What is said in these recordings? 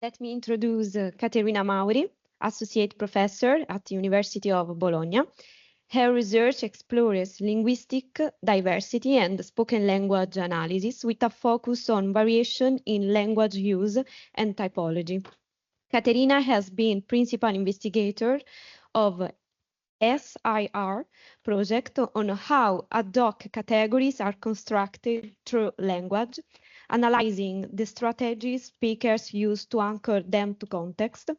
Let me introduce Caterina Mauri, Associate Professor at the University of Bologna. Her research explores linguistic diversity and spoken language analysis with a focus on variation in language use and typology. Caterina has been principal investigator of SIR project on how ad hoc categories are constructed through language, analyzing the strategies speakers use to anchor them to context.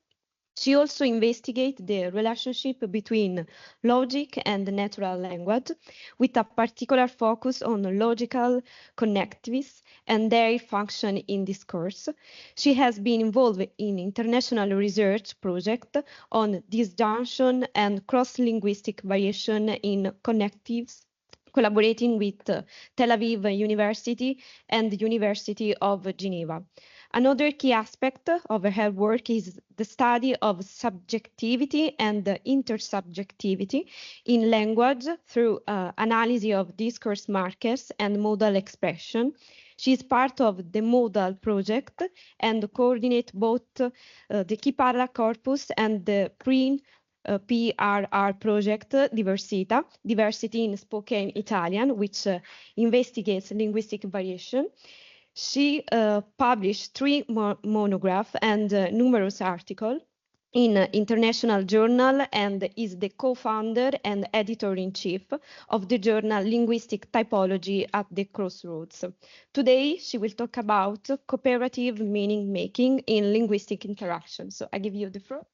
She also investigates the relationship between logic and natural language, with a particular focus on logical connectivities and their function in discourse. She has been involved in international research projects on disjunction and cross-linguistic variation in connectives, collaborating with Tel Aviv University and the University of Geneva. Another key aspect of her work is the study of subjectivity and intersubjectivity in language through analysis of discourse markers and modal expression. She is part of the Modal project and coordinates both the Kipara corpus and the PRR project Diversità, Diversity in Spoken Italian, which investigates linguistic variation. She published 3 monographs and numerous articles in international journal and is the co-founder and editor-in-chief of the journal Linguistic Typology at the Crossroads. Today, she will talk about cooperative meaning making in linguistic interaction. So I give you the floor.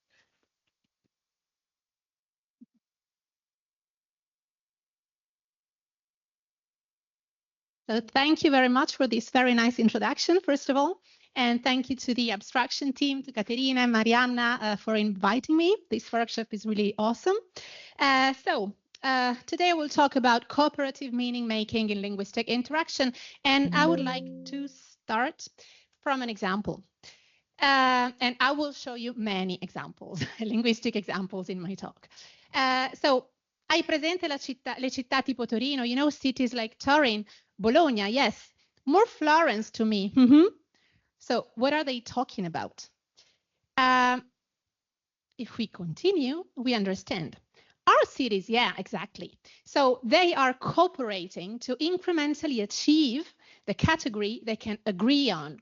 So thank you very much for this very nice introduction, first of all. And thank you to the Abstraction team, to Caterina and Marianna for inviting me. This workshop is really awesome. Today we'll talk about cooperative meaning making in linguistic interaction. And I would like to start from an example. And I will show you many examples, linguistic examples in my talk. Hai presente le città tipo Torino, you know, cities like Turin, Bologna, yes, more Florence to me. So what are they talking about? If we continue, we understand. Our cities, yeah, exactly. So they are cooperating to incrementally achieve the category they can agree on.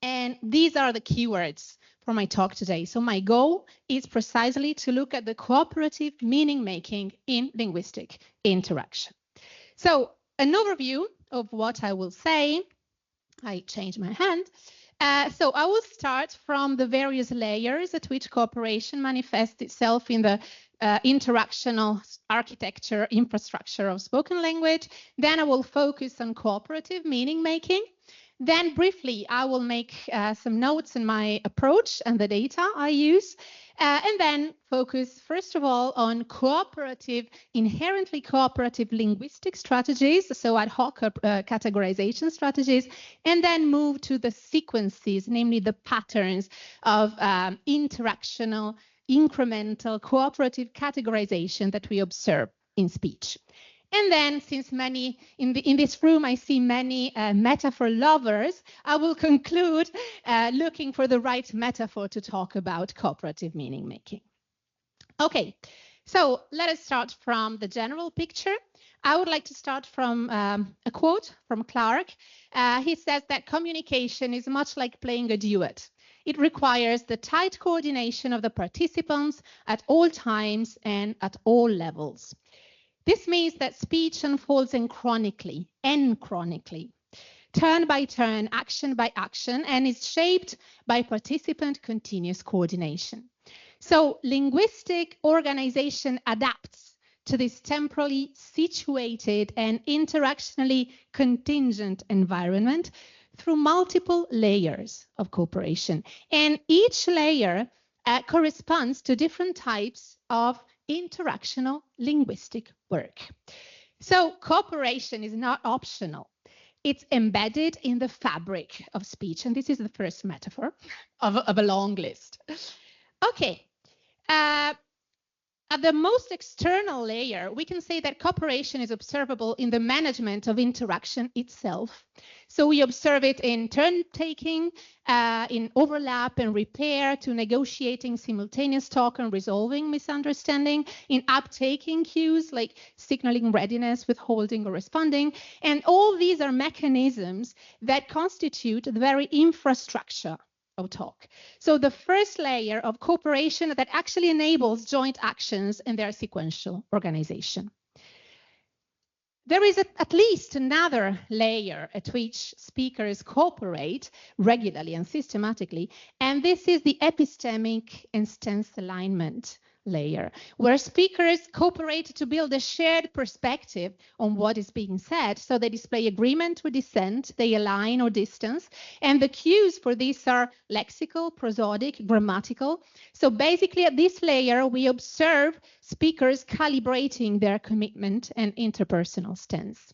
And these are the keywords for my talk today. So my goal is precisely to look at the cooperative meaning making in linguistic interaction. So an overview of what I will say. I change my hand. So I will start from the various layers at which cooperation manifests itself in the interactional architecture infrastructure of spoken language. Then I will focus on cooperative meaning making. Then briefly, I will make some notes on my approach and the data I use, and then focus, first of all, on cooperative, inherently cooperative linguistic strategies, so ad hoc categorization strategies, and then move to the sequences, namely the patterns of interactional, incremental, cooperative categorization that we observe in speech. And then, since many in this room, I see many metaphor lovers, I will conclude looking for the right metaphor to talk about cooperative meaning making. Okay, so let us start from the general picture. I would like to start from a quote from Clark. He says that communication is much like playing a duet. It requires the tight coordination of the participants at all times and at all levels. This means that speech unfolds enchronically, turn by turn, action by action, and is shaped by participant continuous coordination. So linguistic organization adapts to this temporally situated and interactionally contingent environment through multiple layers of cooperation. And each layer corresponds to different types of interactional linguistic work. So cooperation is not optional. It's embedded in the fabric of speech. And this is the first metaphor of a long list. Okay. At the most external layer, we can say that cooperation is observable in the management of interaction itself. So we observe it in turn-taking, in overlap and repair, to negotiating simultaneous talk and resolving misunderstanding, in uptaking cues like signaling readiness, withholding, or responding. And all these are mechanisms that constitute the very infrastructure of talk. So the first layer of cooperation that actually enables joint actions and their sequential organization. There is at least another layer at which speakers cooperate regularly and systematically, and this is the epistemic and stance alignment layer, where speakers cooperate to build a shared perspective on what is being said. So they display agreement or dissent, they align or distance, and the cues for this are lexical, prosodic, grammatical. So basically at this layer, we observe speakers calibrating their commitment and interpersonal stance.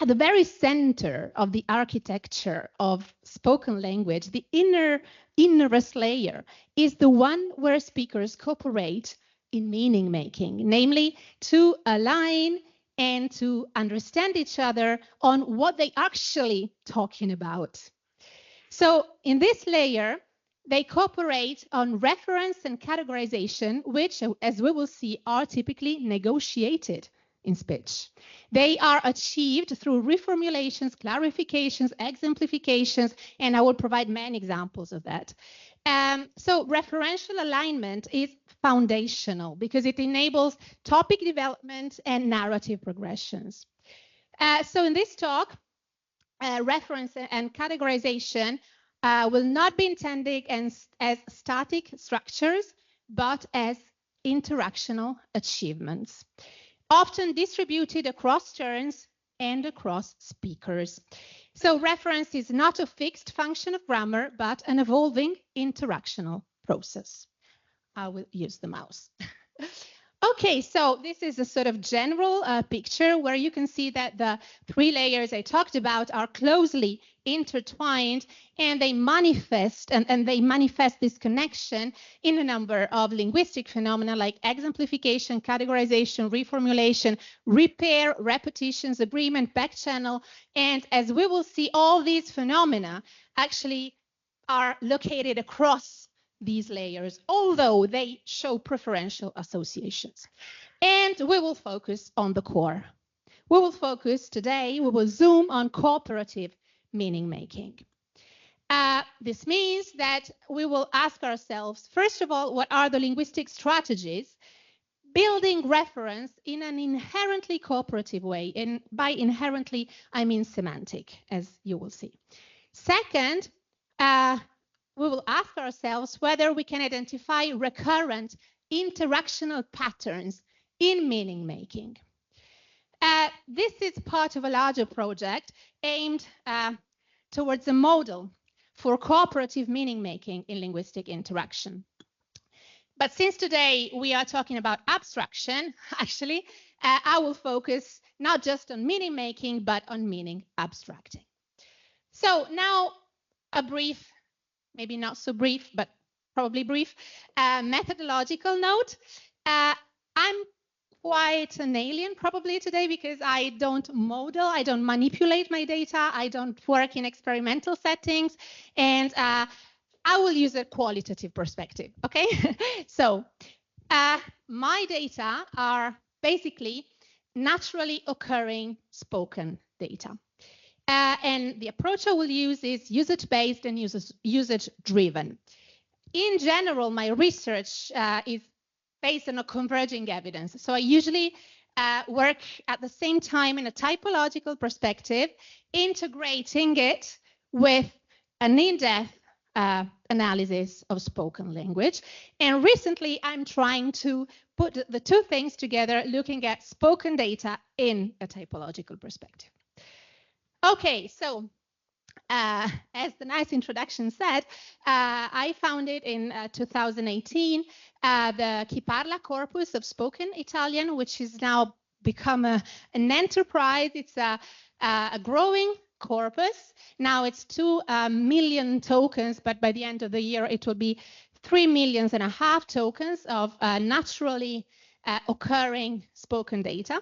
At the very center of the architecture of spoken language, the innerest layer is the one where speakers cooperate in meaning making, namely to align and to understand each other on what they actually talking about. So in this layer, they cooperate on reference and categorization, which, as we will see, are typically negotiated in speech. They are achieved through reformulations, clarifications, exemplifications, and I will provide many examples of that. So referential alignment is foundational because it enables topic development and narrative progressions. So in this talk, reference and categorization will not be intended as static structures, but as interactional achievements, often distributed across turns and across speakers. So reference is not a fixed function of grammar, but an evolving interactional process. I will use the mouse. Okay, so this is a sort of general picture where you can see that the three layers I talked about are closely intertwined, and they manifest this connection in a number of linguistic phenomena like exemplification, categorization, reformulation, repair, repetitions, agreement, backchannel. And as we will see, all these phenomena actually are located across these layers, although they show preferential associations. And we will focus on the core. We will zoom on cooperative meaning making. This means that we will ask ourselves, first of all, what are the linguistic strategies building reference in an inherently cooperative way? And by inherently, I mean semantic, as you will see. Second, we will ask ourselves whether we can identify recurrent interactional patterns in meaning making. This is part of a larger project aimed towards a model for cooperative meaning making in linguistic interaction. But since today we are talking about abstraction, actually, I will focus not just on meaning making, but on meaning abstracting. So now a brief, maybe not so brief, but probably brief, methodological note. I'm quite an alien probably today because I don't model, I don't manipulate my data, I don't work in experimental settings, and I will use a qualitative perspective, okay? So my data are basically naturally occurring spoken data. And the approach I will use is usage-based and usage-driven. In general, my research is based on a converging evidence. So I usually work at the same time in a typological perspective, integrating it with an in-depth analysis of spoken language. And recently, I'm trying to put the two things together, looking at spoken data in a typological perspective. Okay, so as the nice introduction said, I founded in 2018 the Chi Parla corpus of spoken Italian, which has now become an enterprise. It's a growing corpus. Now it's 2 million tokens, but by the end of the year, it will be 3.5 million tokens of naturally occurring spoken data.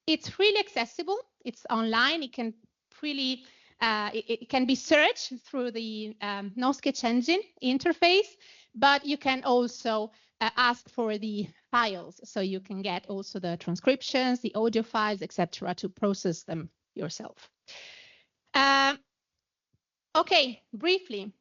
It's freely accessible. It's online. It can freely it can be searched through the no sketch engine interface, but you can also ask for the files, so you can get also the transcriptions, the audio files, etc., to process them yourself. Okay, briefly.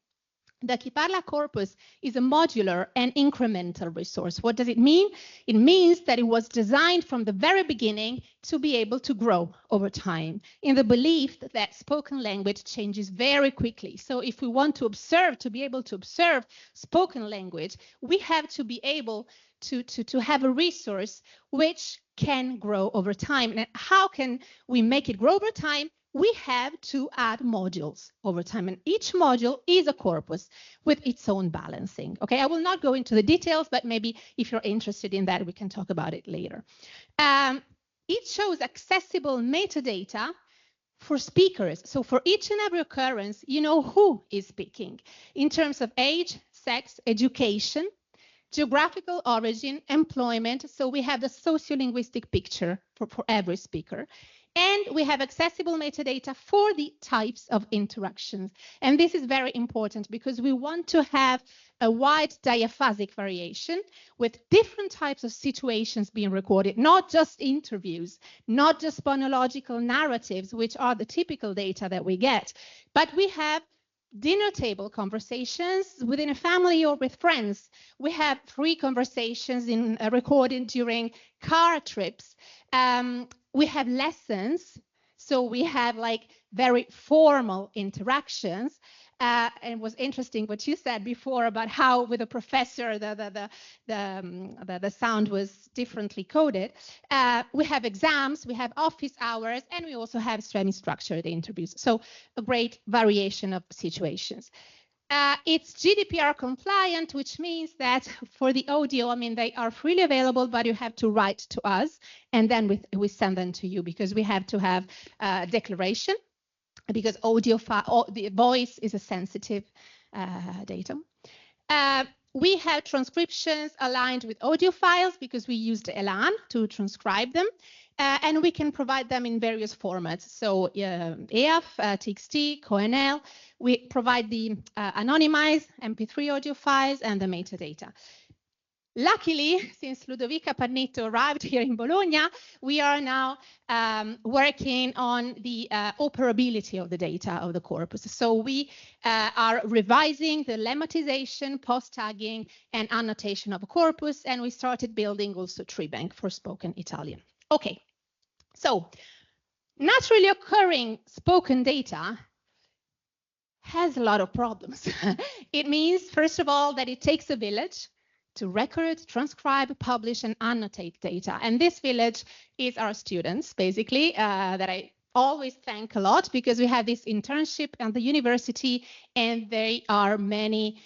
The Chi Parla corpus is a modular and incremental resource. What does it mean? It means that it was designed from the very beginning to be able to grow over time, in the belief that spoken language changes very quickly. So if we want to observe, to be able to observe spoken language, we have to be able to have a resource which can grow over time. And how can we make it grow over time? We have to add modules over time, and each module is a corpus with its own balancing. Okay, I will not go into the details, but maybe if you're interested in that, we can talk about it later. It shows accessible metadata for speakers. So for each and every occurrence, you know who is speaking in terms of age, sex, education, geographical origin, employment. So we have the sociolinguistic picture for every speaker. And we have accessible metadata for the types of interactions. And this is very important because we want to have a wide diaphasic variation with different types of situations being recorded, not just interviews, not just phonological narratives, which are the typical data that we get, but we have dinner table conversations within a family or with friends. We have free conversations recorded during car trips. We have lessons, so we have like very formal interactions. And it was interesting what you said before about how with a professor the sound was differently coded. We have exams, we have office hours, and we also have semi-structured interviews. So a great variation of situations. It's GDPR compliant, which means that for the audio, I mean, they are freely available, but you have to write to us, and then we send them to you because we have to have a declaration, because the voice is a sensitive data. We have transcriptions aligned with audio files because we used Elan to transcribe them. And we can provide them in various formats. So EAF, TXT, CONL. We provide the anonymized MP3 audio files and the metadata. Luckily, since Ludovica Pannetto arrived here in Bologna, we are now working on the operability of the data of the corpus. So we are revising the lemmatization, post-tagging, and annotation of a corpus, and we started building also TreeBank for spoken Italian. Okay. So, naturally occurring spoken data has a lot of problems. It means, first of all, that it takes a village to record, transcribe, publish, and annotate data. And this village is our students, basically, that I always thank a lot because we have this internship at the university, and they are many,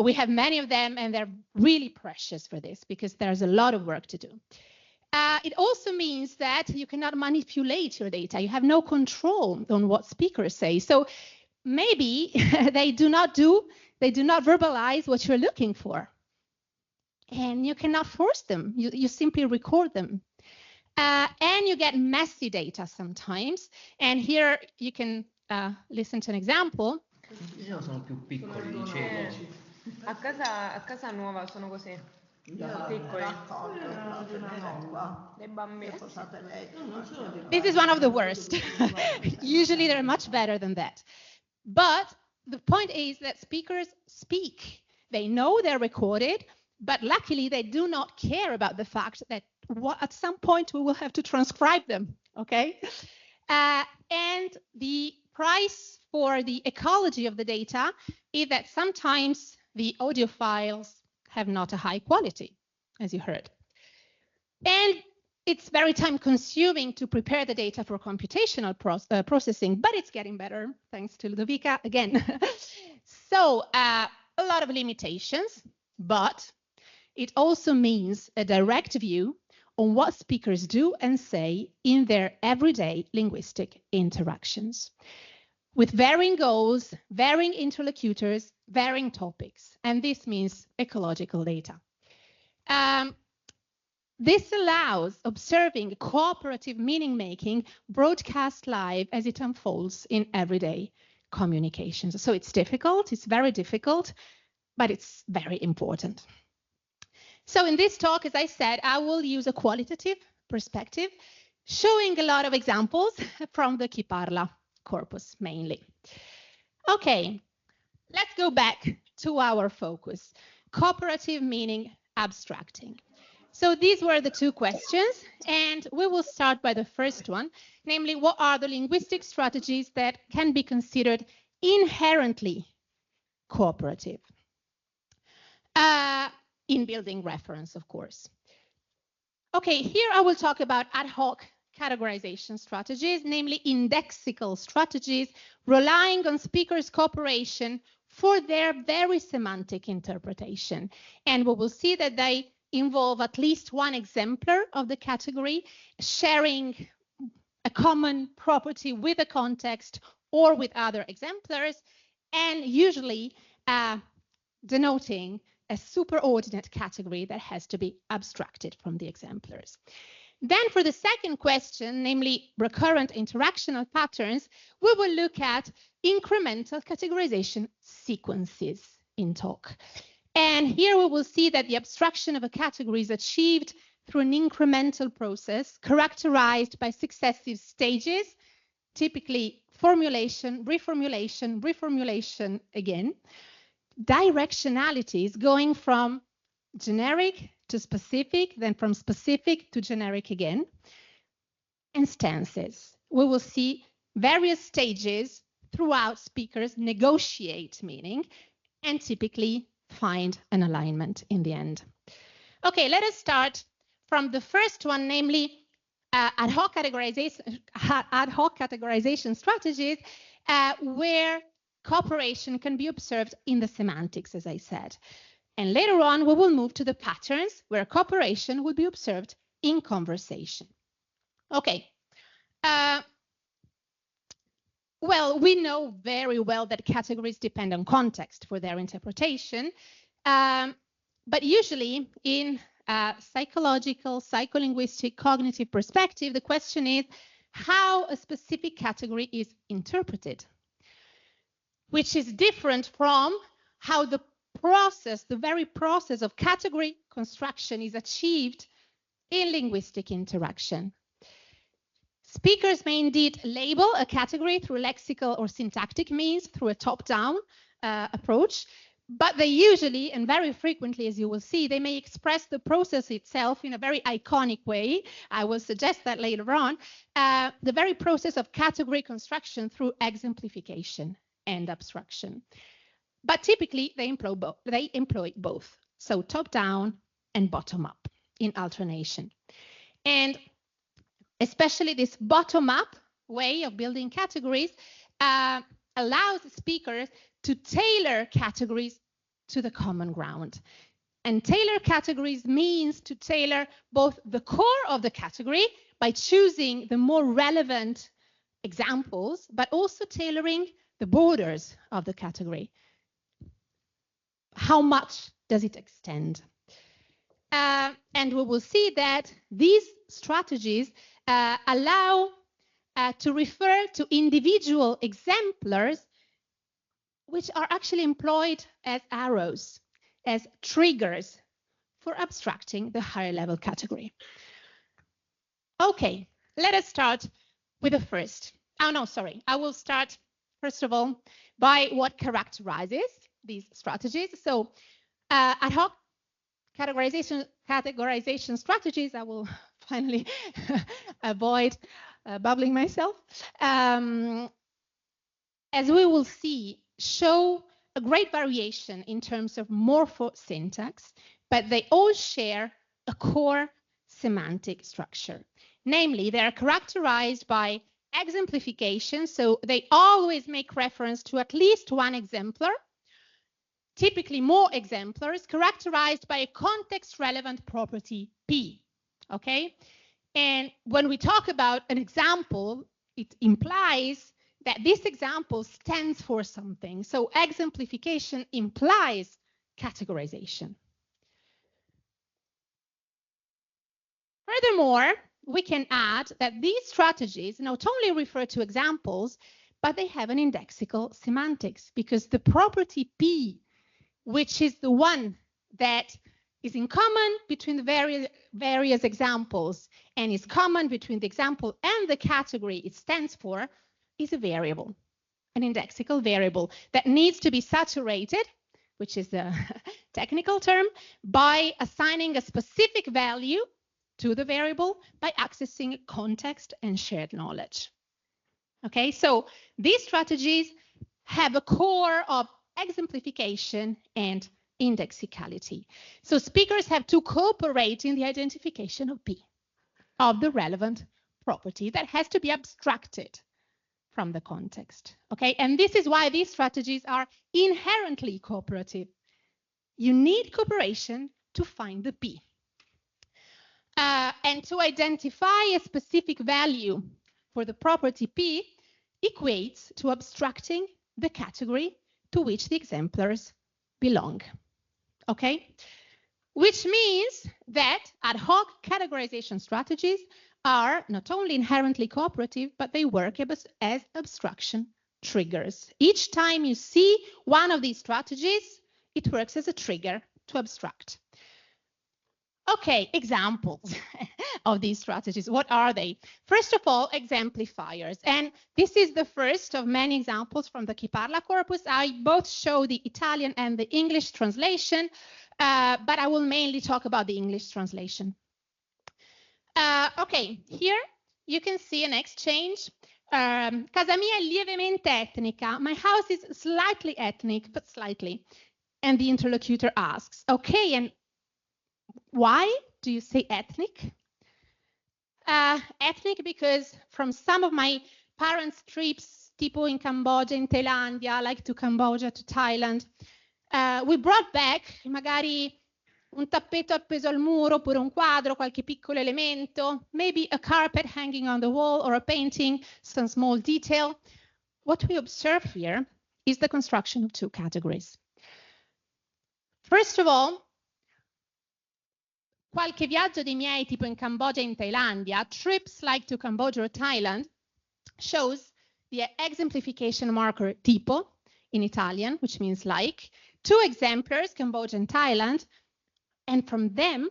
we have many of them, and they're really precious for this because there's a lot of work to do. It also means that you cannot manipulate your data. You have no control on what speakers say. So maybe they do not verbalize what you're looking for. And you cannot force them. You simply record them. And you get messy data sometimes. And here you can listen to an example. Sono più piccoli, dicevo. A casa nuova sono così. This is one of the worst. Usually they're much better than that. But the point is that speakers speak. They know they're recorded, but luckily they do not care about the fact that at some point we will have to transcribe them, okay? And the price for the ecology of the data is that sometimes the audio files have not a high quality, as you heard. And it's very time consuming to prepare the data for computational processing, but it's getting better, thanks to Ludovica again. So a lot of limitations, but it also means a direct view on what speakers do and say in their everyday linguistic interactions. with varying goals, varying interlocutors, varying topics, and this means ecological data. This allows observing cooperative meaning-making broadcast live as it unfolds in everyday communications. So it's difficult, it's very difficult, but it's very important. So in this talk, as I said, I will use a qualitative perspective, showing a lot of examples from the Chi Parla corpus mainly. Okay, let's go back to our focus, cooperative meaning abstracting. So these were the two questions, and we will start by the first one, namely, what are the linguistic strategies that can be considered inherently cooperative? In building reference, of course. Okay, here I will talk about ad hoc categorization strategies, namely indexical strategies, relying on speakers' cooperation for their very semantic interpretation. And we will see that they involve at least one exemplar of the category, sharing a common property with a context or with other exemplars, and usually denoting a superordinate category that has to be abstracted from the exemplars. Then for the second question, namely recurrent interactional patterns, we will look at incremental categorization sequences in talk. And here we will see that the abstraction of a category is achieved through an incremental process characterized by successive stages, typically formulation, reformulation, reformulation again, directionalities going from generic to specific, then from specific to generic again, and stances. We will see various stages throughout speakers negotiate meaning and typically find an alignment in the end. Okay, let us start from the first one, namely ad hoc categorization strategies where cooperation can be observed in the semantics, as I said. And later on, we will move to the patterns where cooperation will be observed in conversation. Okay. Well, we know very well that categories depend on context for their interpretation, but usually in psychological, psycholinguistic, cognitive perspective, the question is how a specific category is interpreted, which is different from how the very process of category construction is achieved in linguistic interaction. Speakers may indeed label a category through lexical or syntactic means, through a top-down approach, but they usually, and very frequently, as you will see, they may express the process itself in a very iconic way. I will suggest that later on, the very process of category construction through exemplification and abstraction. But typically, they employ both, so top-down and bottom-up in alternation. And especially this bottom-up way of building categories allows speakers to tailor categories to the common ground. And tailor categories means to tailor both the core of the category by choosing the more relevant examples, but also tailoring the borders of the category. How much does it extend? And we will see that these strategies allow to refer to individual exemplars which are actually employed as arrows, as triggers for abstracting the higher level category. Okay, let us start with the first. Oh no, sorry. I will start first of all by what characterizes these strategies. So ad hoc categorization strategies, I will finally avoid bubbling myself. As we will see, show a great variation in terms of morpho-syntax, but they all share a core semantic structure. Namely, they are characterized by exemplification, so they always make reference to at least one exemplar, typically more exemplars, characterized by a context-relevant property P, okay? And when we talk about an example, it implies that this example stands for something. So exemplification implies categorization. Furthermore, we can add that these strategies not only refer to examples, but they have an indexical semantics, because the property P, which is the one that is in common between the various examples and is common between the example and the category it stands for, is a variable, an indexical variable that needs to be saturated, which is the technical term, by assigning a specific value to the variable by accessing context and shared knowledge. Okay, so these strategies have a core of exemplification and indexicality. So speakers have to cooperate in the identification of P, of the relevant property that has to be abstracted from the context. Okay, and this is why these strategies are inherently cooperative. You need cooperation to find the P. And to identify a specific value for the property P equates to abstracting the category to which the exemplars belong. Okay? Which means that ad hoc categorization strategies are not only inherently cooperative, but they work as abstraction triggers. Each time you see one of these strategies, it works as a trigger to abstract. Okay, examples of these strategies. What are they? First of all, exemplifiers. And this is the first of many examples from the Chi Parla corpus. I both show the Italian and the English translation, but I will mainly talk about the English translation. Okay, here you can see an exchange. Casa mia è lievemente etnica. My house is slightly ethnic, but slightly. And the interlocutor asks, okay, and why do you say ethnic? Ethnic because from some of my parents' trips, tipo in Cambodia, in Thailandia, like to Cambodia, to Thailand, we brought back magari un tappeto appeso al muro, oppure un quadro, qualche piccolo elemento, maybe a carpet hanging on the wall or a painting, some small detail. What we observe here is the construction of two categories. First of all, qualche viaggio dei miei, tipo in Cambodia e in Thailandia, trips like to Cambodia or Thailand, shows the exemplification marker tipo in Italian, which means like, two exemplars, Cambodia and Thailand, and from them,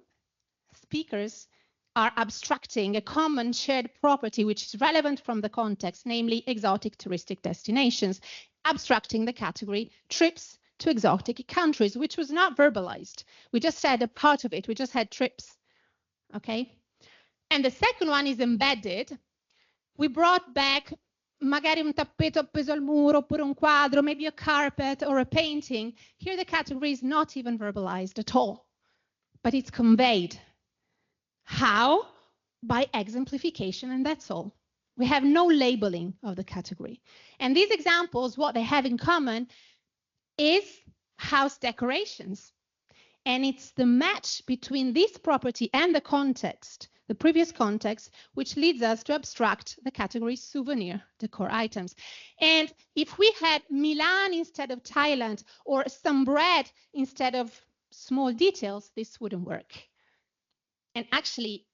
speakers are abstracting a common shared property which is relevant from the context, namely exotic touristic destinations, abstracting the category trips to exotic countries, which was not verbalized. We just had a part of it. We just had trips, okay? And the second one is embedded. We brought back magari un tappeto appeso al muro, oppure un quadro, maybe a carpet or a painting. Here the category is not even verbalized at all, but it's conveyed. How? By exemplification, and that's all. We have no labeling of the category. And these examples, what they have in common is house decorations. And it's the match between this property and the context, the previous context, which leads us to abstract the category souvenir decor items. And if we had Milan instead of Thailand, or some bread instead of small details, this wouldn't work. And actually,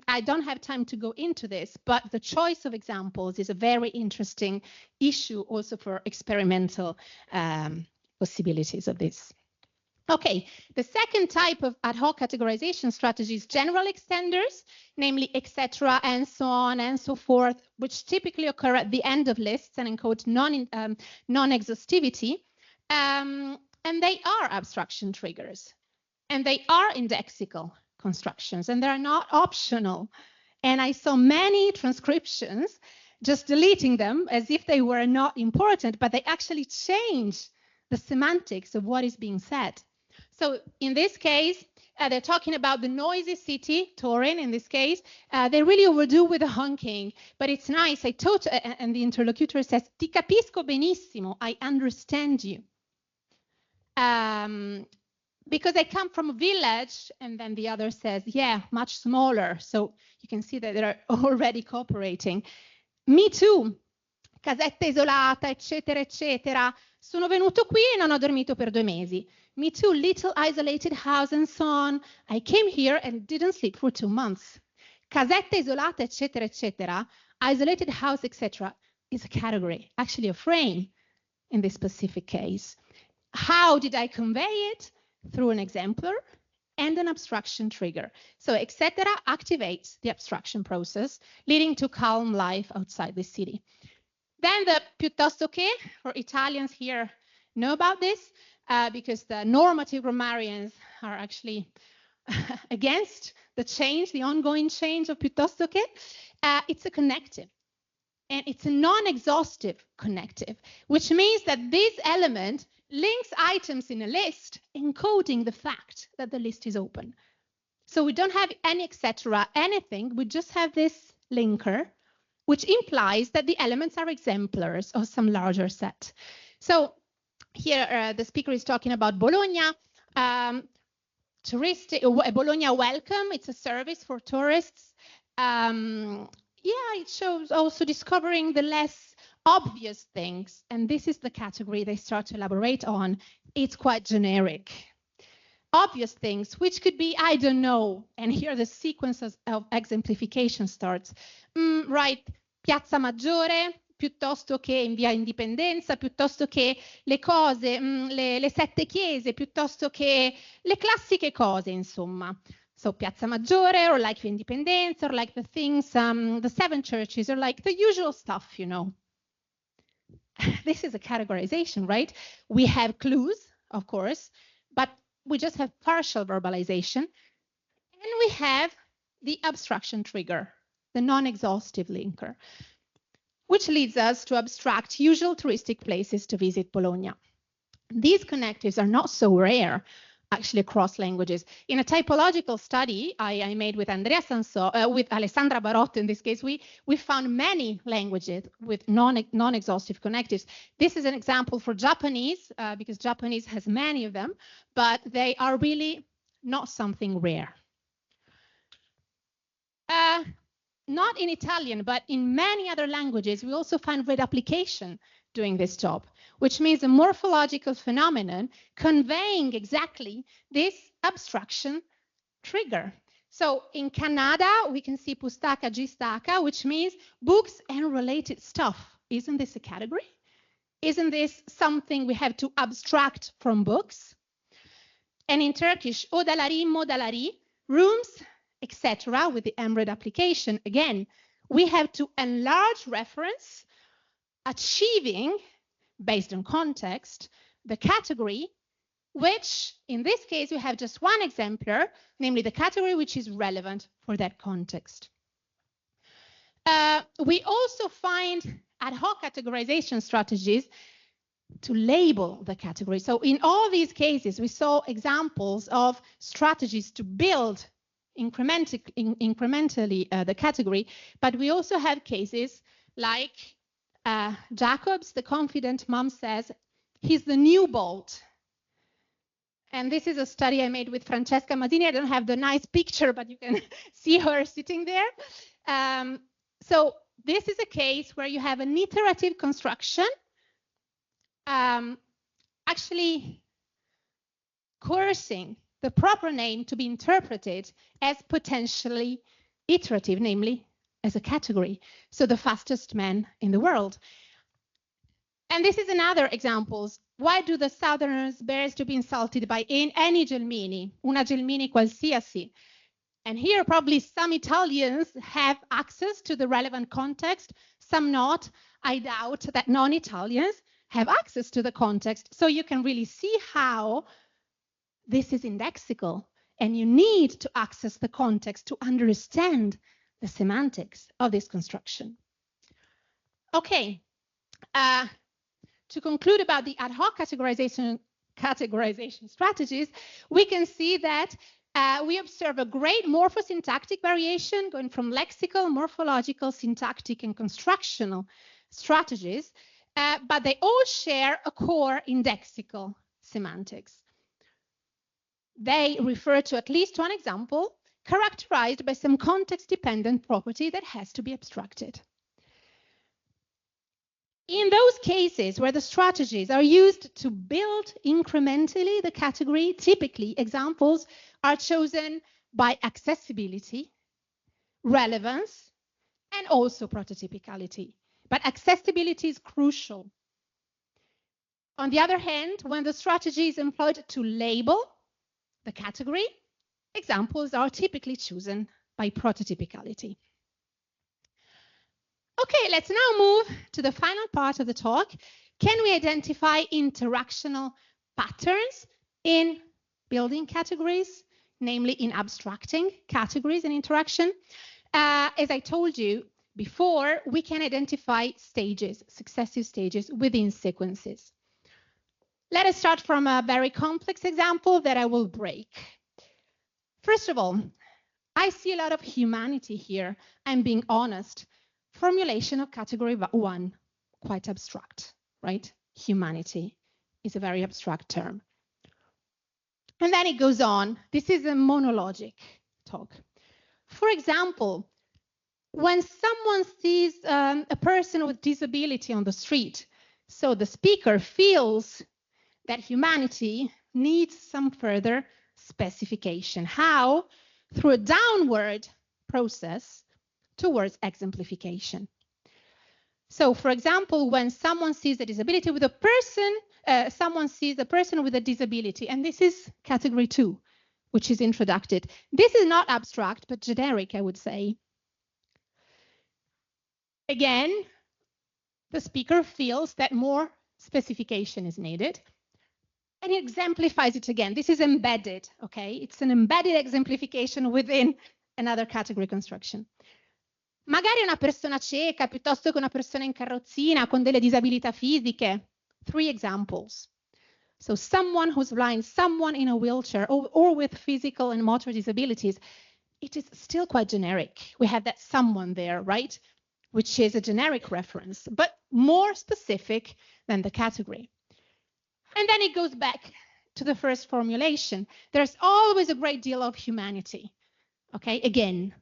I don't have time to go into this, but the choice of examples is a very interesting issue also for experimental possibilities of this. Okay, the second type of ad hoc categorization strategy is general extenders, namely etc. and so on and so forth, which typically occur at the end of lists and encode non-exhaustivity. And they are abstraction triggers, and they are indexical constructions, and they're not optional. And I saw many transcriptions just deleting them as if they were not important, but they actually change the semantics of what is being said. So in this case, they're talking about the noisy city, Turin in this case. They really overdo with the honking, but it's nice. I taught, and the interlocutor says, ti capisco benissimo, I understand you. Because I come from a village, and then the other says, yeah, much smaller. So you can see that they're already cooperating. Me too. casetta isolata, eccetera, eccetera. Sono venuto qui e non ho dormito per 2 mesi. Me too, little isolated house and so on. I came here and didn't sleep for 2 months. Casetta isolata, eccetera, eccetera, isolated house, etc., is a category, actually a frame in this specific case. How did I convey it? Through an exemplar and an abstraction trigger. So, etc. activates the abstraction process, leading to calm life outside the city. Then the piuttosto che, for Italians here know about this, because the normative grammarians are actually against the change, the ongoing change of piuttosto che. It's a connective, and it's a non-exhaustive connective, which means that this element links items in a list, encoding the fact that the list is open. So we don't have any etc., anything, we just have this linker, which implies that the elements are exemplars of some larger set. So here the speaker is talking about Bologna. Bologna Welcome, it's a service for tourists. It shows also discovering the less obvious things, and this is the category they start to elaborate on. It's quite generic. Obvious things, which could be, I don't know, and here the sequence of exemplification starts. Right, Piazza Maggiore, piuttosto che in via Indipendenza, piuttosto che le cose, le 7 chiese, piuttosto che le classiche cose, insomma. So Piazza Maggiore, or like via Indipendenza, or like the things, the 7 churches, or like the usual stuff, you know. This is a categorization, right? We have clues, of course, but we just have partial verbalization. And we have the abstraction trigger, the non-exhaustive linker, which leads us to abstract usual touristic places to visit Bologna. These connectives are not so rare, actually, across languages. In a typological study I made with Andrea Sanso, with Alessandra Barotto, in this case, we found many languages with non-exhaustive connectives. This is an example for Japanese, because Japanese has many of them, but they are really not something rare. Not in Italian, but in many other languages, we also find reduplication doing this job, which means a morphological phenomenon conveying exactly this abstraction trigger. So in Canada, we can see pustaka, gistaka, which means books and related stuff. Isn't this a category? Isn't this something we have to abstract from books? And in Turkish, odalari, modalari, rooms, etc., with the MRED application, again, we have to enlarge reference, achieving, based on context, the category, which in this case we have just one exemplar, namely the category which is relevant for that context. We also find ad hoc categorization strategies to label the category. So in all these cases, we saw examples of strategies to build incrementally the category, but we also have cases like Jacobs, the confident mom says, he's the new Bolt. And this is a study I made with Francesca Masini. I don't have the nice picture, but you can see her sitting there. So this is a case where you have an iterative construction, actually coercing the proper name to be interpreted as potentially iterative, namely as a category. So the fastest man in the world. And this is another example. Why do the Southerners bear to be insulted by any Gelmini, una Gelmini qualsiasi? And here probably some Italians have access to the relevant context, some not. I doubt that non-Italians have access to the context. So you can really see how this is indexical, and you need to access the context to understand the semantics of this construction. Okay, to conclude about the ad hoc categorization strategies, we can see that we observe a great morphosyntactic variation going from lexical, morphological, syntactic, and constructional strategies, but they all share a core indexical semantics. They refer to at least one example characterized by some context-dependent property that has to be abstracted. In those cases where the strategies are used to build incrementally the category, typically examples are chosen by accessibility, relevance, and also prototypicality. But accessibility is crucial. On the other hand, when the strategy is employed to label the category, examples are typically chosen by prototypicality. Okay, let's now move to the final part of the talk. Can we identify interactional patterns in building categories, namely in abstracting categories and interaction? As I told you before, we can identify stages, successive stages within sequences. Let us start from a very complex example that I will break. First of all, I see a lot of humanity here. I'm being honest. Formulation of category 1, quite abstract, right? Humanity is a very abstract term. And then it goes on. This is a monologic talk. For example, when someone sees a person with disability on the street, so the speaker feels that humanity needs some further specification. How? Through a downward process towards exemplification. So, for example, when someone sees a disability with a person, someone sees a person with a disability, and this is category 2, which is introduced. This is not abstract, but generic, I would say. Again, the speaker feels that more specification is needed, and it exemplifies it again. This is embedded, okay? It's an embedded exemplification within another category construction. Magari una persona cieca piuttosto che una persona in carrozzina con delle disabilità fisiche. 3 examples. So someone who's blind, someone in a wheelchair, or with physical and motor disabilities. It is still quite generic. We have that someone there, right? Which is a generic reference, but more specific than the category. And then it goes back to the first formulation. There's always a great deal of humanity, okay, again.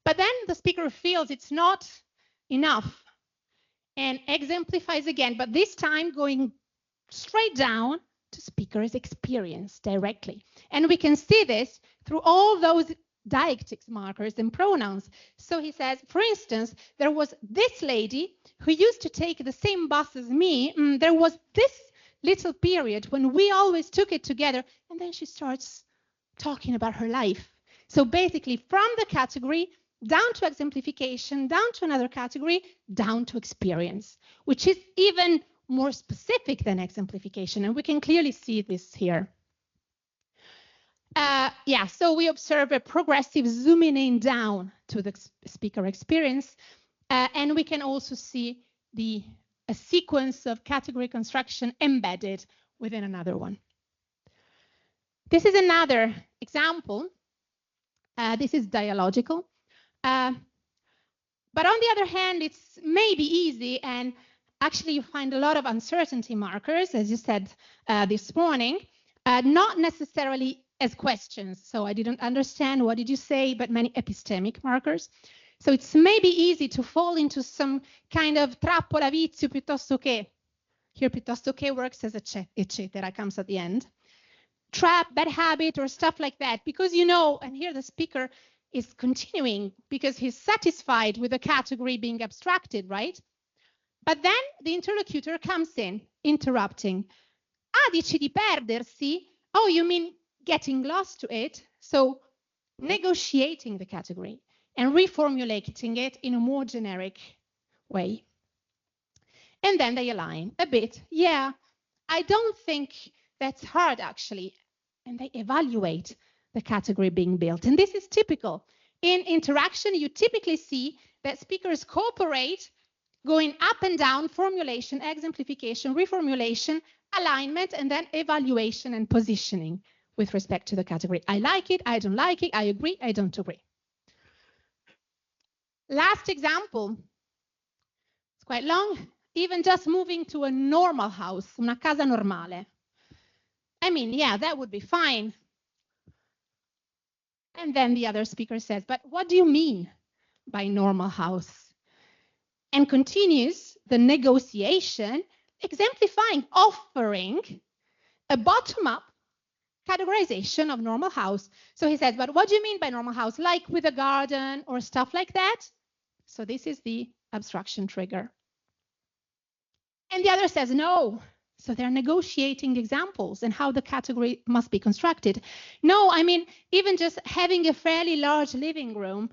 But then the speaker feels it's not enough and exemplifies again, but this time going straight down to speaker's experience directly. And we can see this through all those diacritics markers and pronouns. So he says, for instance, there was this lady who used to take the same bus as me. There was this little period when we always took it together. And then she starts talking about her life. So basically from the category down to exemplification, down to another category, down to experience, which is even more specific than exemplification. And we can clearly see this here. So we observe a progressive zooming in down to the speaker experience. And we can also see a sequence of category construction embedded within another one. This is another example. This is dialogical. But on the other hand, it's maybe easy, and actually you find a lot of uncertainty markers, as you said this morning, not necessarily as questions. So I didn't understand, what did you say, but many epistemic markers. So it's maybe easy to fall into some kind of trappola, vizio, piuttosto che. Here, piuttosto che works as eccetera, comes at the end. Trap, bad habit, or stuff like that, because you know, and here the speaker is continuing because he's satisfied with the category being abstracted, right? But then the interlocutor comes in, interrupting. Ah, dici di perdersi? Oh, you mean getting lost to it? So negotiating the category and reformulating it in a more generic way. And then they align a bit. Yeah, I don't think that's hard, actually. And they evaluate the category being built. And this is typical. In interaction, you typically see that speakers cooperate, going up and down, formulation, exemplification, reformulation, alignment, and then evaluation and positioning with respect to the category. I like it, I don't like it, I agree, I don't agree. Last example. It's quite long. Even just moving to a normal house, una casa normale. I mean, yeah, that would be fine. And then the other speaker says, but what do you mean by normal house? and continues the negotiation, exemplifying, offering a bottom-up categorization of normal house. So he says, but what do you mean by normal house? Like with a garden or stuff like that? So this is the abstraction trigger. And the other says no. So they're negotiating examples and how the category must be constructed. No, I mean, even just having a fairly large living room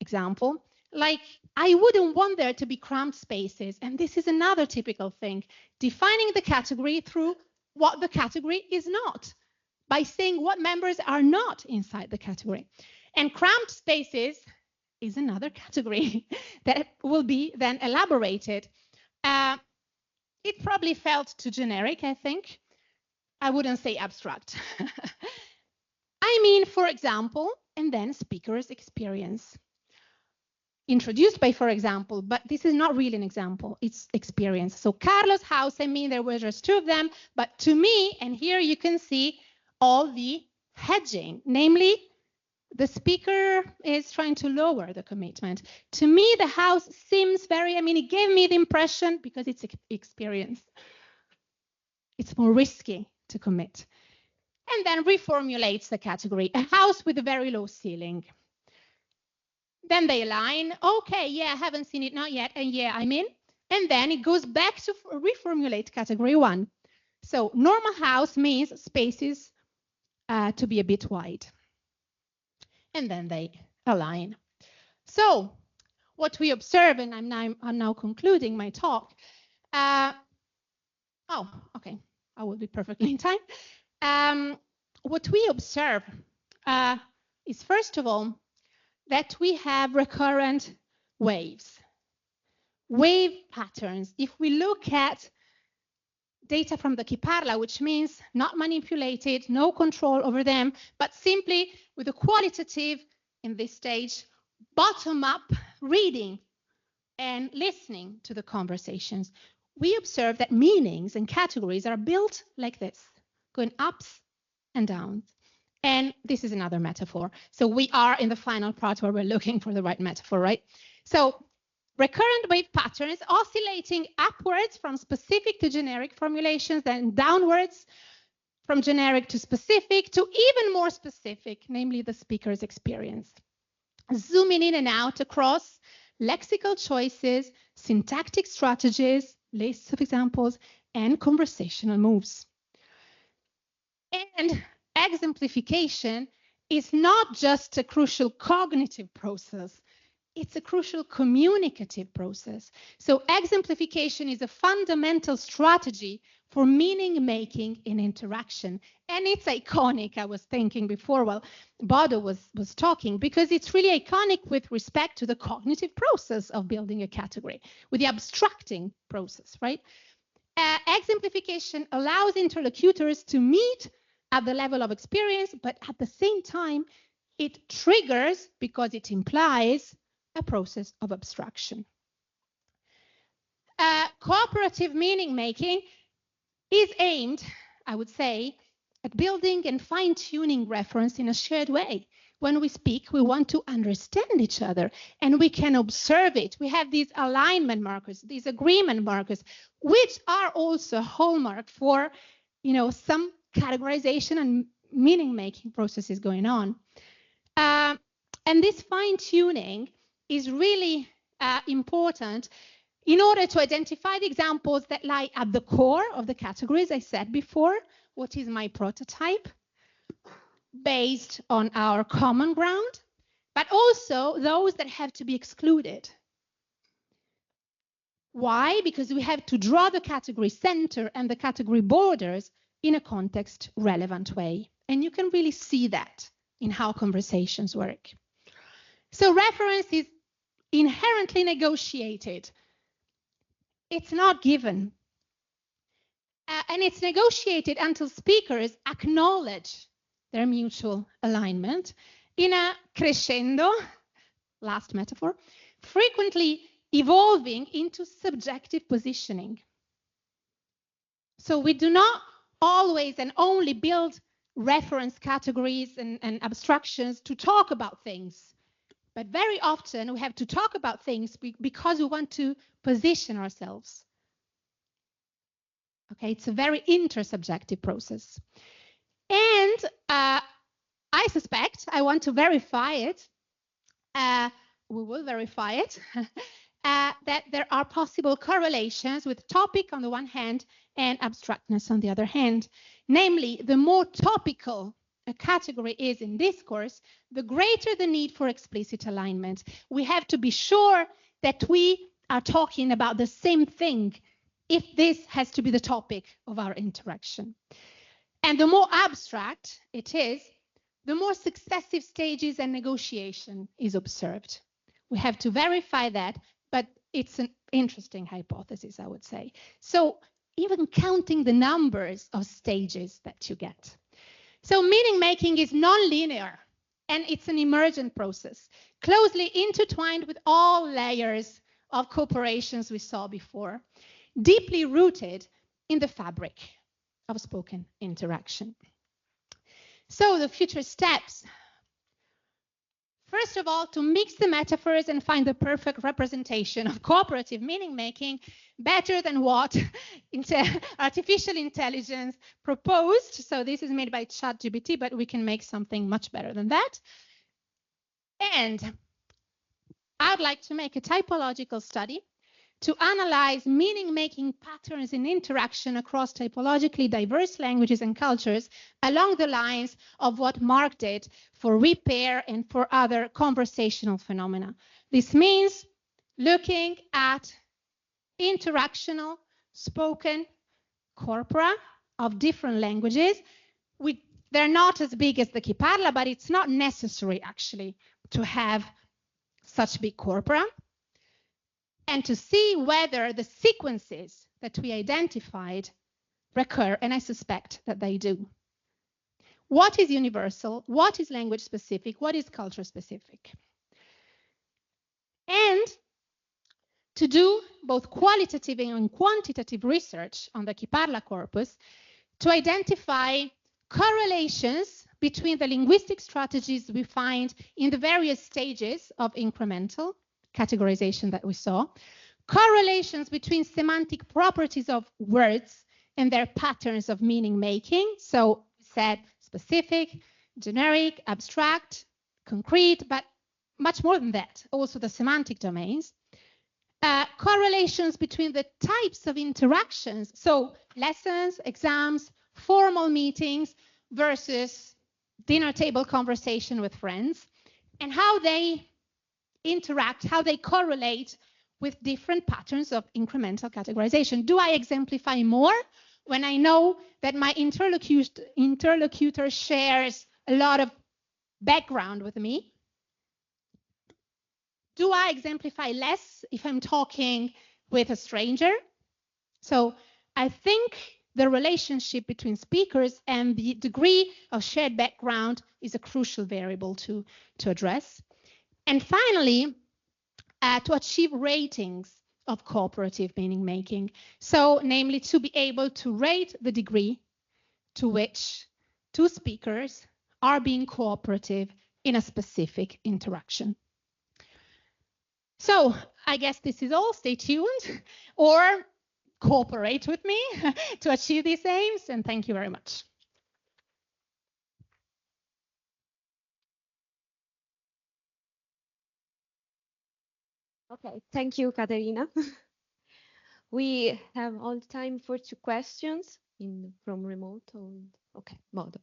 example, like I wouldn't want there to be cramped spaces. And this is another typical thing, defining the category through what the category is not, by saying what members are not inside the category. And cramped spaces is another category that will be then elaborated. It probably felt too generic, I think. I wouldn't say abstract. I mean, for example, and then speaker's experience. Introduced by, for example, but this is not really an example, it's experience. So Carlo's house, I mean, there were just two of them, but to me, and here you can see all the hedging, namely, the speaker is trying to lower the commitment. To me, the house seems very, I mean, it gave me the impression, because it's experience, it's more risky to commit. And then reformulates the category, a house with a very low ceiling. Then they align, okay, yeah, I haven't seen it, not yet, and yeah, I'm in. And then it goes back to reformulate category one. So normal house means spaces to be a bit wide. And then they align. So what we observe, and I'm now concluding my talk. Oh, okay, I will be perfectly in time. What we observe is, first of all, that we have recurrent waves, wave patterns. If we look at data from the Chi Parla, which means not manipulated, no control over them, but simply with a qualitative, in this stage, bottom-up reading and listening to the conversations, we observe that meanings and categories are built like this, going ups and downs. And this is another metaphor. So we are in the final part where we're looking for the right metaphor, right? So recurrent wave patterns oscillating upwards from specific to generic formulations, then downwards from generic to specific to even more specific, namely the speaker's experience. Zooming in and out across lexical choices, syntactic strategies, lists of examples, and conversational moves. And exemplification is not just a crucial cognitive process, it's a crucial communicative process. So exemplification is a fundamental strategy for meaning making in interaction. And it's iconic, I was thinking before, well, Bodo was talking, because it's really iconic with respect to the cognitive process of building a category, with the abstracting process, right? Exemplification allows interlocutors to meet at the level of experience, but at the same time, it triggers, because it implies, a process of abstraction. Cooperative meaning making is aimed, I would say, at building and fine-tuning reference in a shared way. When we speak, we want to understand each other, and we can observe it. We have these alignment markers, these agreement markers, which are also a hallmark for, some categorization and meaning-making processes going on. And this fine-tuning is really important in order to identify the examples that lie at the core of the categories I said before. What is my prototype based on our common ground, but also those that have to be excluded. Why? Because we have to draw the category center and the category borders in a context relevant way. And you can really see that in how conversations work. So reference is inherently negotiated. It's not given. And it's negotiated until speakers acknowledge their mutual alignment in a crescendo, last metaphor, frequently evolving into subjective positioning. So we do not always and only build reference categories and abstractions to talk about things. But very often we have to talk about things because we want to position ourselves. Okay, it's a very intersubjective process. And I suspect, I want to verify it, we will verify it, that there are possible correlations with topic on the one hand and abstractness on the other hand. Namely, the more topical a category is in discourse, the greater the need for explicit alignment. We have to be sure that we are talking about the same thing if this has to be the topic of our interaction. And the more abstract it is, the more successive stages and negotiation is observed. We have to verify that, but it's an interesting hypothesis, I would say. So even counting the numbers of stages that you get. So meaning making is non-linear, and it's an emergent process, closely intertwined with all layers of cooperations we saw before, deeply rooted in the fabric of spoken interaction. So the future steps. First of all, to mix the metaphors and find the perfect representation of cooperative meaning making, better than what artificial intelligence proposed. So this is made by ChatGPT, but we can make something much better than that. And I'd like to make a typological study to analyze meaning-making patterns in interaction across typologically diverse languages and cultures along the lines of what Mark did for repair and for other conversational phenomena. This means looking at interactional spoken corpora of different languages. They're not as big as the Chi Parla, but it's not necessary actually to have such big corpora. And to see whether the sequences that we identified recur, and I suspect that they do. What is universal? What is language specific? What is culture specific? And to do both qualitative and quantitative research on the Chi Parla corpus to identify correlations between the linguistic strategies we find in the various stages of incremental categorization that we saw, correlations between semantic properties of words and their patterns of meaning making. So we said specific, generic, abstract, concrete, but much more than that, also the semantic domains. Correlations between the types of interactions, so lessons, exams, formal meetings versus dinner table conversation with friends, and how they interact, how they correlate with different patterns of incremental categorization. Do I exemplify more when I know that my interlocutor shares a lot of background with me? Do I exemplify less if I'm talking with a stranger? So I think the relationship between speakers and the degree of shared background is a crucial variable to address. And finally, to achieve ratings of cooperative meaning making. So namely to be able to rate the degree to which two speakers are being cooperative in a specific interaction. So I guess this is all. Stay tuned or cooperate with me to achieve these aims, and thank you very much. Okay, thank you, Caterina. We have all the time for 2 questions from remote. Okay, Modo.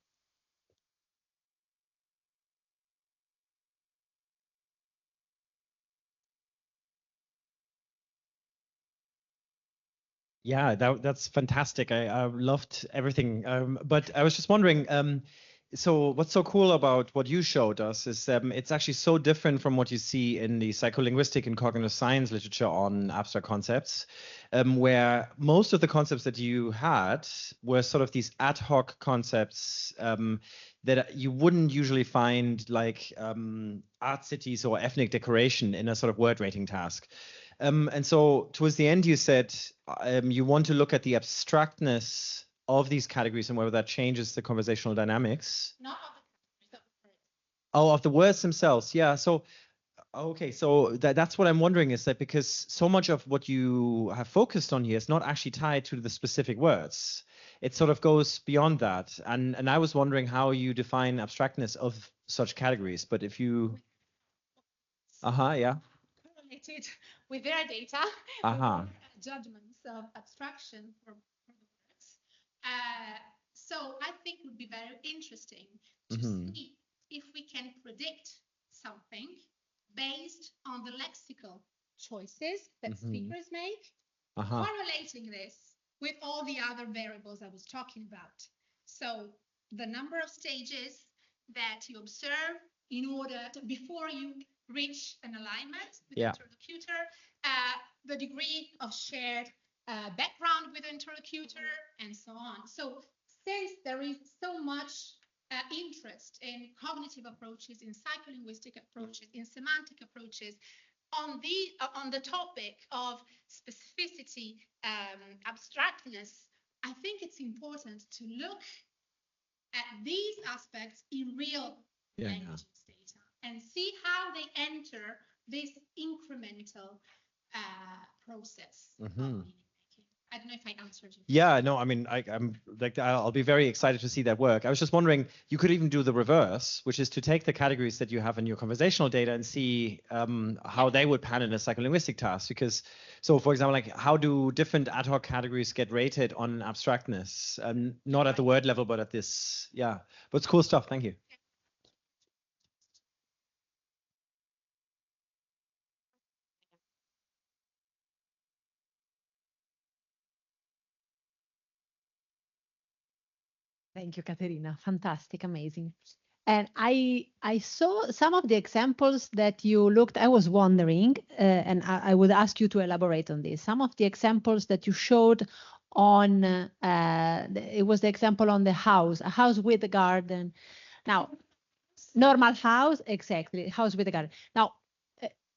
Yeah, that's fantastic. I loved everything. But I was just wondering, so what's so cool about what you showed us is it's actually so different from what you see in the psycholinguistic and cognitive science literature on abstract concepts, where most of the concepts that you had were sort of these ad hoc concepts that you wouldn't usually find like art cities or ethnic decoration in a sort of word rating task. And so towards the end, you said you want to look at the abstractness of these categories and whether that changes the conversational dynamics. Not of the categories, of the words. Oh, of the words themselves. Yeah. So Okay, so that's what I'm wondering, is that because so much of what you have focused on here is not actually tied to the specific words. It sort of goes beyond that. And I was wondering how you define abstractness of such categories. But if you, yeah. Correlated with their data, Uh-huh. with judgments of abstraction for the words. So I think it would be very interesting to see if we can predict something based on the lexical choices that speakers make, correlating this with all the other variables I was talking about. So the number of stages that you observe in order to, before you reach an alignment with the interlocutor, the degree of shared background with the interlocutor, and so on. So since there is so much interest in cognitive approaches, in psycholinguistic approaches, in semantic approaches, on the topic of specificity, abstractness, I think it's important to look at these aspects in real language data and see how they enter this incremental process of meaning making. I don't know if I answered you. Yeah, no, I mean, I'm like, I'll be very excited to see that work. I was just wondering, you could even do the reverse, which is to take the categories that you have in your conversational data and see how they would pan in a psycholinguistic task. Because, so for example, like, how do different ad hoc categories get rated on abstractness? Not at the word level, but at this, but it's cool stuff. Thank you. Thank you, Caterina. Fantastic, amazing. And I saw some of the examples that you looked. I was wondering, and I would ask you to elaborate on this. Some of the examples that you showed on, it was the example on the house, a house with a garden. Now, normal house, exactly, house with a garden. Now,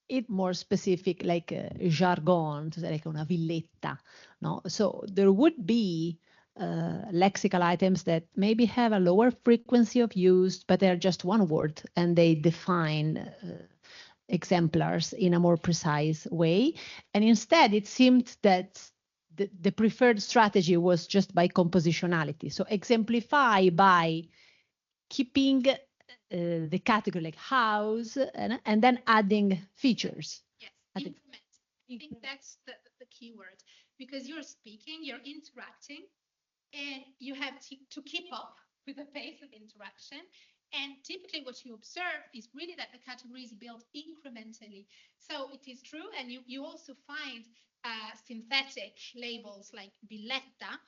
it more specific, like jargon, like una villetta. No, so there would be lexical items that maybe have a lower frequency of use, but they're just one word and they define exemplars in a more precise way. And instead, it seemed that the preferred strategy was just by compositionality. So exemplify by keeping the category like house and then adding features. Yes, increment. I think that's the key word, because you're speaking, you're interacting, and you have to keep up with the pace of interaction. And typically what you observe is really that the category is built incrementally. So it is true, and you also find synthetic labels like villetta,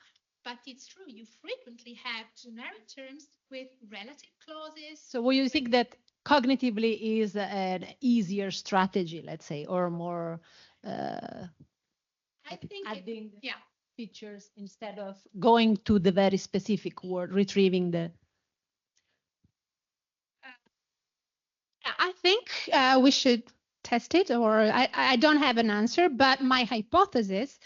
but it's true, you frequently have generic terms with relative clauses. So will you think that cognitively is an easier strategy, let's say, or more I think adding features instead of going to the very specific word, retrieving the... I think we should test it, or I don't have an answer, but my hypothesis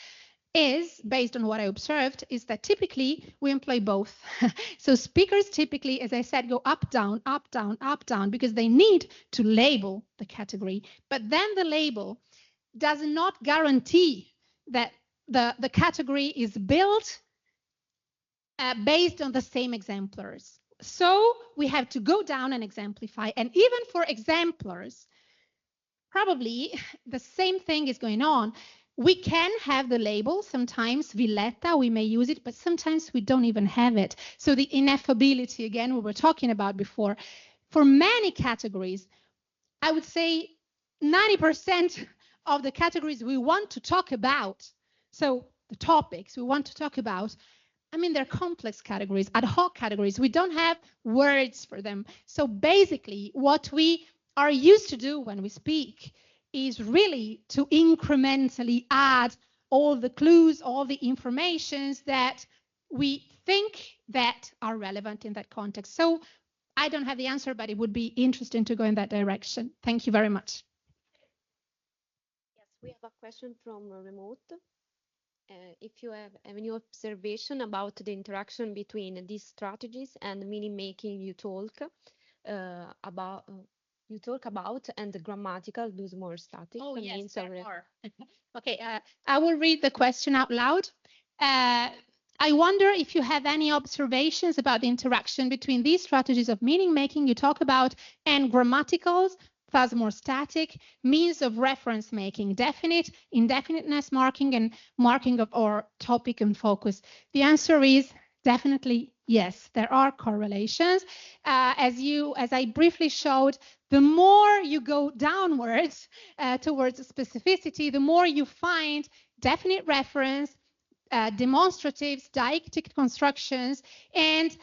is, based on what I observed, is that typically we employ both. So speakers typically, as I said, go up, down, up, down, up, down, because they need to label the category. But then the label does not guarantee that the category is built based on the same exemplars. So we have to go down and exemplify. And even for exemplars, probably the same thing is going on. We can have the label, sometimes villetta, we may use it, but sometimes we don't even have it. So the ineffability, again, we were talking about before, for many categories, I would say 90% of the categories we want to talk about, so the topics we want to talk about, I mean, they're complex categories, ad hoc categories. We don't have words for them. So basically, what we are used to do when we speak is really to incrementally add all the clues, all the informations that we think that are relevant in that context. So I don't have the answer, but it would be interesting to go in that direction. Thank you very much. Yes, we have a question from remote. If you have any observation about the interaction between these strategies and meaning making you talk about, you talk about, and the grammatical, those more static Oh, yes, means there are. Okay, I will read the question out loud. I wonder if you have any observations about the interaction between these strategies of meaning making you talk about and grammaticals, thus more static, means of reference making, definite, indefiniteness marking, and marking of or topic and focus. The answer is definitely yes, there are correlations. As I briefly showed, the more you go downwards towards specificity, the more you find definite reference, demonstratives, didactic constructions, and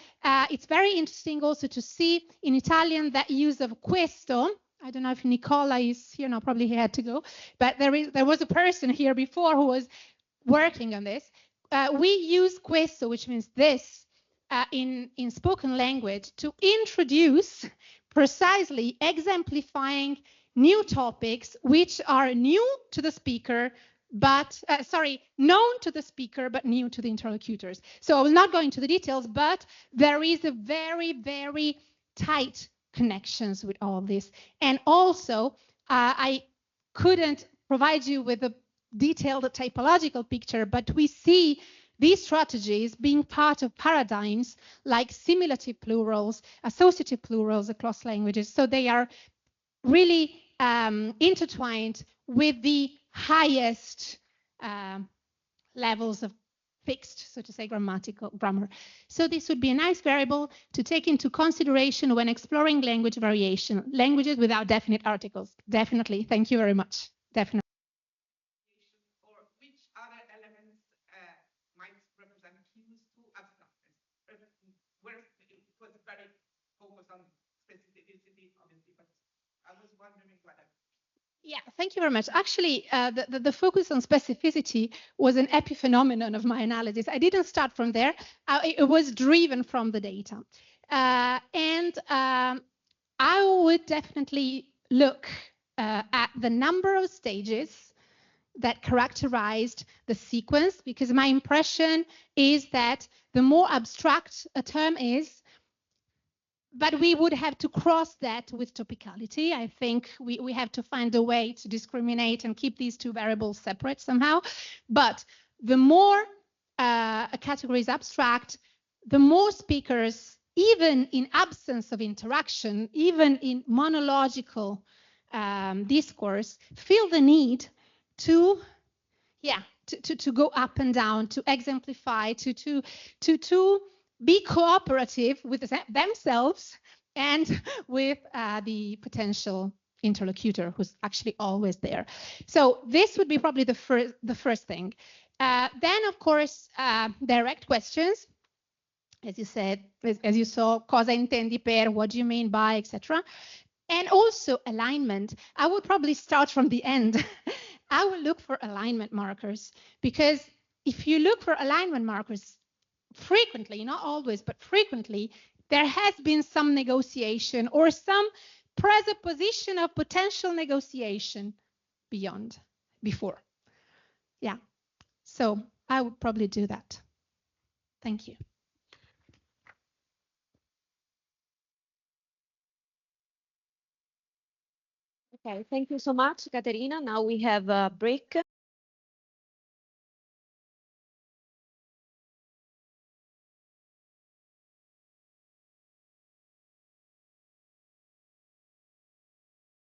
it's very interesting also to see in Italian that use of questo. I don't know if Nicola is here now, probably he had to go, but there was a person here before who was working on this. We use questo, which means this, in spoken language to introduce precisely exemplifying new topics which are new to the speaker, but known to the speaker, but new to the interlocutors. So I will not go into the details, but there is a very, very tight connections with all this. And also, I couldn't provide you with a detailed typological picture, but we see these strategies being part of paradigms like simulative plurals, associative plurals across languages. So they are really intertwined with the highest levels of fixed, so to say, grammar. So this would be a nice variable to take into consideration when exploring language variation, languages without definite articles. Definitely. Thank you very much. Definitely. Or which other elements might represent cues to abstractness? Where it was very focused on specificity, obviously, but I was wondering whether. Yeah, thank you very much. Actually, the focus on specificity was an epiphenomenon of my analysis. I didn't start from there. It was driven from the data. I would definitely look at the number of stages that characterized the sequence, because my impression is that the more abstract a term is, but we would have to cross that with topicality. I think we have to find a way to discriminate and keep these two variables separate somehow. But the more a category is abstract, the more speakers, even in absence of interaction, even in monological discourse, feel the need to go up and down, to exemplify, to be cooperative with themselves and with the potential interlocutor who's actually always there. So this would be probably the first thing. Then, of course, direct questions. As you said, as you saw, cosa intendi per, what do you mean by, etc. And also alignment. I would probably start from the end. I will look for alignment markers, because if you look for alignment markers frequently, not always, but frequently, there has been some negotiation or some presupposition of potential negotiation before. Yeah, so I would probably do that. Thank you. Okay, thank you so much, Caterina. Now we have a break.